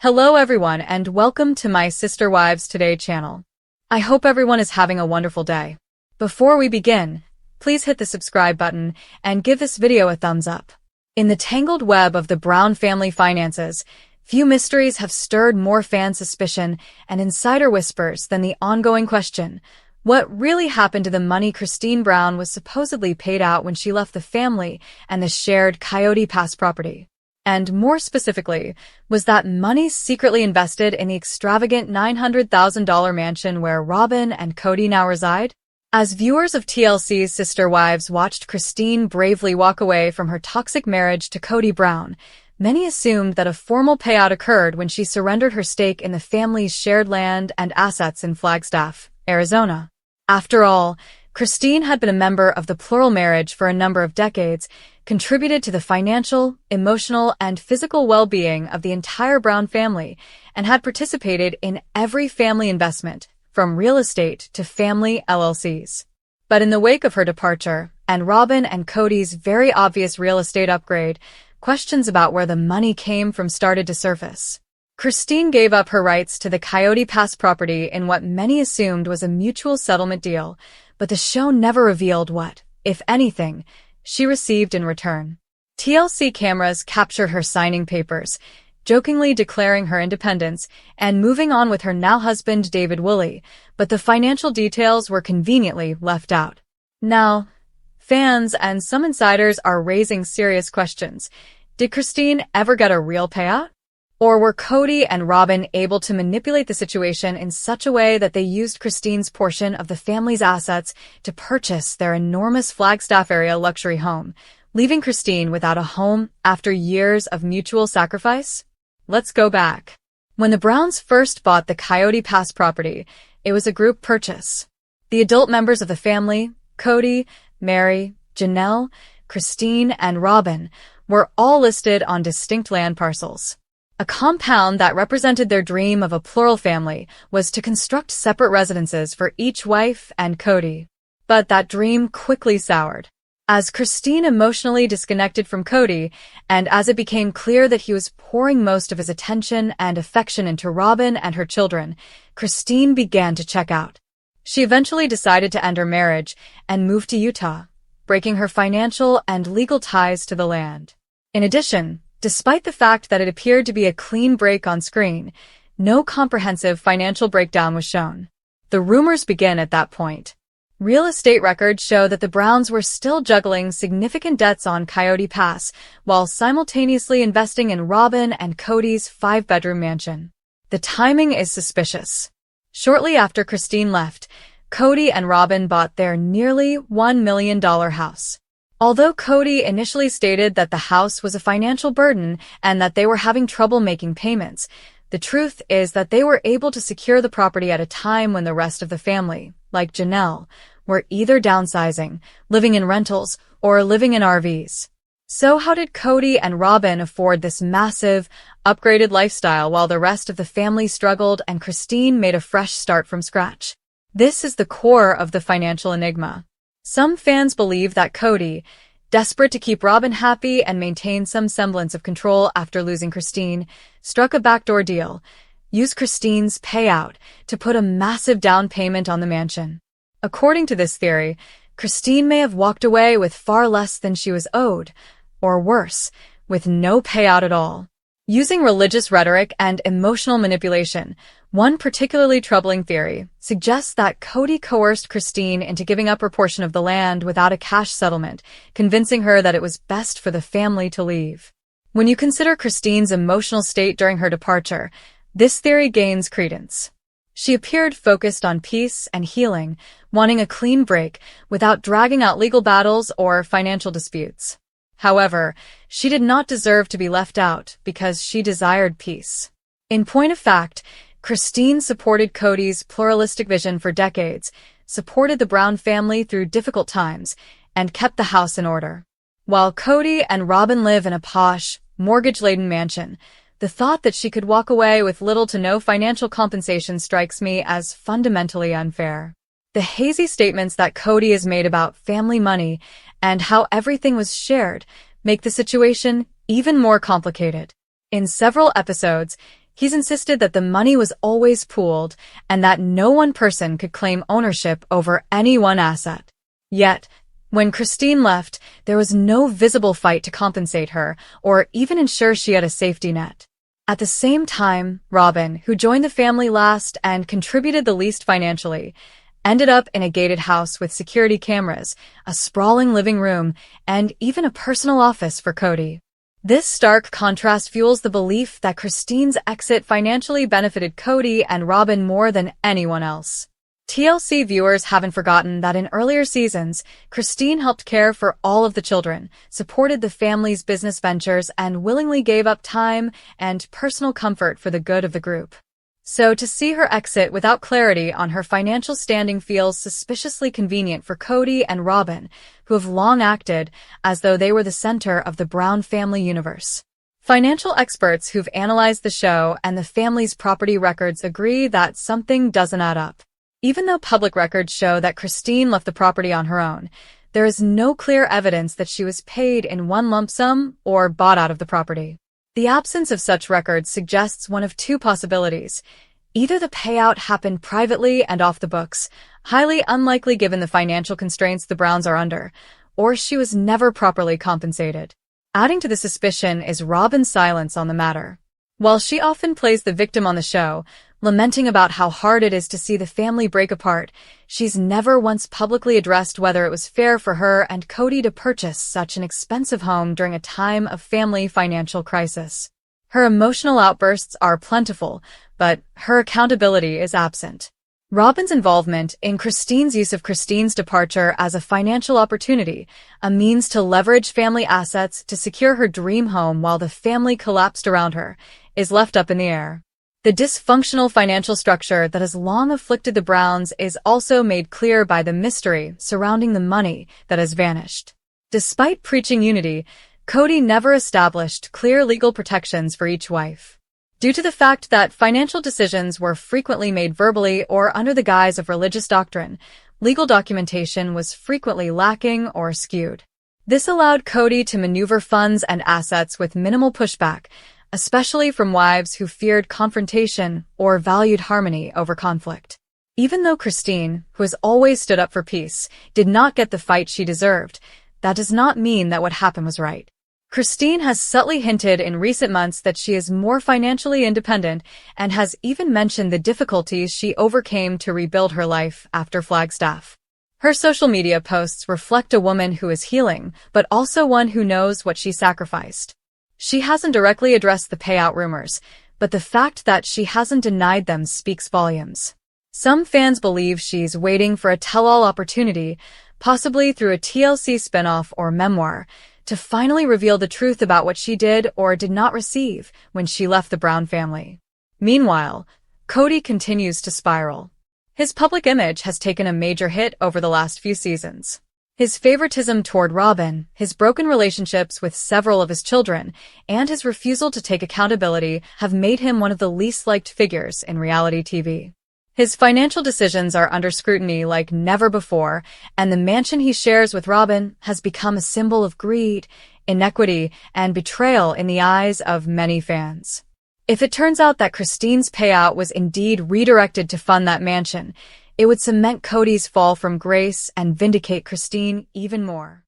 Hello everyone and welcome to my Sister Wives Today channel. I hope everyone is having a wonderful day. Before we begin, please hit the subscribe button and give this video a thumbs up. In the tangled web of the Brown family finances, few mysteries have stirred more fan suspicion and insider whispers than the ongoing question, what really happened to the money Christine Brown was supposedly paid out when she left the family and the shared Coyote Pass property? And more specifically, was that money secretly invested in the extravagant $900,000 mansion where Robyn and Kody now reside? As viewers of TLC's Sister Wives watched Christine bravely walk away from her toxic marriage to Kody Brown, many assumed that a formal payout occurred when she surrendered her stake in the family's shared land and assets in Flagstaff, Arizona. After all, Christine had been a member of the plural marriage for a number of decades, contributed to the financial, emotional, and physical well-being of the entire Brown family, and had participated in every family investment, from real estate to family LLCs. But in the wake of her departure, and Robyn and Kody's very obvious real estate upgrade, questions about where the money came from started to surface. Christine gave up her rights to the Coyote Pass property in what many assumed was a mutual settlement deal, but the show never revealed what, if anything, she received in return. TLC cameras captured her signing papers, jokingly declaring her independence and moving on with her now-husband David Woolley, but the financial details were conveniently left out. Now, fans and some insiders are raising serious questions. Did Christine ever get a real payout? Or were Kody and Robyn able to manipulate the situation in such a way that they used Christine's portion of the family's assets to purchase their enormous Flagstaff area luxury home, leaving Christine without a home after years of mutual sacrifice? Let's go back. When the Browns first bought the Coyote Pass property, it was a group purchase. The adult members of the family, Kody, Mary, Janelle, Christine, and Robyn, were all listed on distinct land parcels. A compound that represented their dream of a plural family was to construct separate residences for each wife and Kody. But that dream quickly soured. As Christine emotionally disconnected from Kody, and as it became clear that he was pouring most of his attention and affection into Robyn and her children, Christine began to check out. She eventually decided to end her marriage and move to Utah, breaking her financial and legal ties to the land. In addition, despite the fact that it appeared to be a clean break on screen, no comprehensive financial breakdown was shown. The rumors begin at that point. Real estate records show that the Browns were still juggling significant debts on Coyote Pass while simultaneously investing in Robyn and Kody's 5-bedroom mansion. The timing is suspicious. Shortly after Christine left, Kody and Robyn bought their nearly $1 million house. Although Kody initially stated that the house was a financial burden and that they were having trouble making payments, the truth is that they were able to secure the property at a time when the rest of the family, like Janelle, were either downsizing, living in rentals, or living in RVs. So how did Kody and Robyn afford this massive, upgraded lifestyle while the rest of the family struggled and Christine made a fresh start from scratch? This is the core of the financial enigma. Some fans believe that Kody, desperate to keep Robyn happy and maintain some semblance of control after losing Christine, struck a backdoor deal, used Christine's payout to put a massive down payment on the mansion. According to this theory, Christine may have walked away with far less than she was owed, or worse, with no payout at all. Using religious rhetoric and emotional manipulation, one particularly troubling theory suggests that Kody coerced Christine into giving up her portion of the land without a cash settlement, convincing her that it was best for the family to leave. When you consider Christine's emotional state during her departure, this theory gains credence. She appeared focused on peace and healing, wanting a clean break without dragging out legal battles or financial disputes. However, she did not deserve to be left out because she desired peace. In point of fact, Christine supported Kody's pluralistic vision for decades, supported the Brown family through difficult times, and kept the house in order. While Kody and Robyn live in a posh, mortgage-laden mansion, the thought that she could walk away with little to no financial compensation strikes me as fundamentally unfair. The hazy statements that Kody has made about family money and how everything was shared make the situation even more complicated. In several episodes, He's insisted that the money was always pooled and that no one person could claim ownership over any one asset. Yet, when Christine left, there was no visible fight to compensate her or even ensure she had a safety net. At the same time, Robyn, who joined the family last and contributed the least financially, ended up in a gated house with security cameras, a sprawling living room, and even a personal office for Kody. This stark contrast fuels the belief that Christine's exit financially benefited Kody and Robyn more than anyone else. TLC viewers haven't forgotten that in earlier seasons, Christine helped care for all of the children, supported the family's business ventures, and willingly gave up time and personal comfort for the good of the group. So to see her exit without clarity on her financial standing feels suspiciously convenient for Kody and Robyn, who have long acted as though they were the center of the Brown family universe. Financial experts who've analyzed the show and the family's property records agree that something doesn't add up. Even though public records show that Christine left the property on her own, there is no clear evidence that she was paid in one lump sum or bought out of the property. The absence of such records suggests one of two possibilities. Either the payout happened privately and off the books, highly unlikely given the financial constraints the Browns are under, or she was never properly compensated. Adding to the suspicion is Robyn's silence on the matter. While she often plays the victim on the show, lamenting about how hard it is to see the family break apart, she's never once publicly addressed whether it was fair for her and Kody to purchase such an expensive home during a time of family financial crisis. Her emotional outbursts are plentiful, but her accountability is absent. Robyn's involvement in Christine's use of Christine's departure as a financial opportunity, a means to leverage family assets to secure her dream home while the family collapsed around her, is left up in the air. The dysfunctional financial structure that has long afflicted the Browns is also made clear by the mystery surrounding the money that has vanished. Despite preaching unity, Kody never established clear legal protections for each wife. Due to the fact that financial decisions were frequently made verbally or under the guise of religious doctrine, legal documentation was frequently lacking or skewed. This allowed Kody to maneuver funds and assets with minimal pushback, especially from wives who feared confrontation or valued harmony over conflict. Even though Christine, who has always stood up for peace, did not get the fight she deserved, that does not mean that what happened was right. Christine has subtly hinted in recent months that she is more financially independent and has even mentioned the difficulties she overcame to rebuild her life after Flagstaff. Her social media posts reflect a woman who is healing, but also one who knows what she sacrificed. She hasn't directly addressed the payout rumors, but the fact that she hasn't denied them speaks volumes. Some fans believe she's waiting for a tell-all opportunity, possibly through a TLC spinoff or memoir, to finally reveal the truth about what she did or did not receive when she left the Brown family. Meanwhile, Kody continues to spiral. His public image has taken a major hit over the last few seasons. His favoritism toward Robyn, his broken relationships with several of his children, and his refusal to take accountability have made him one of the least liked figures in reality TV. His financial decisions are under scrutiny like never before, and the mansion he shares with Robyn has become a symbol of greed, inequity, and betrayal in the eyes of many fans. If it turns out that Christine's payout was indeed redirected to fund that mansion, it would cement Kody's fall from grace and vindicate Christine even more.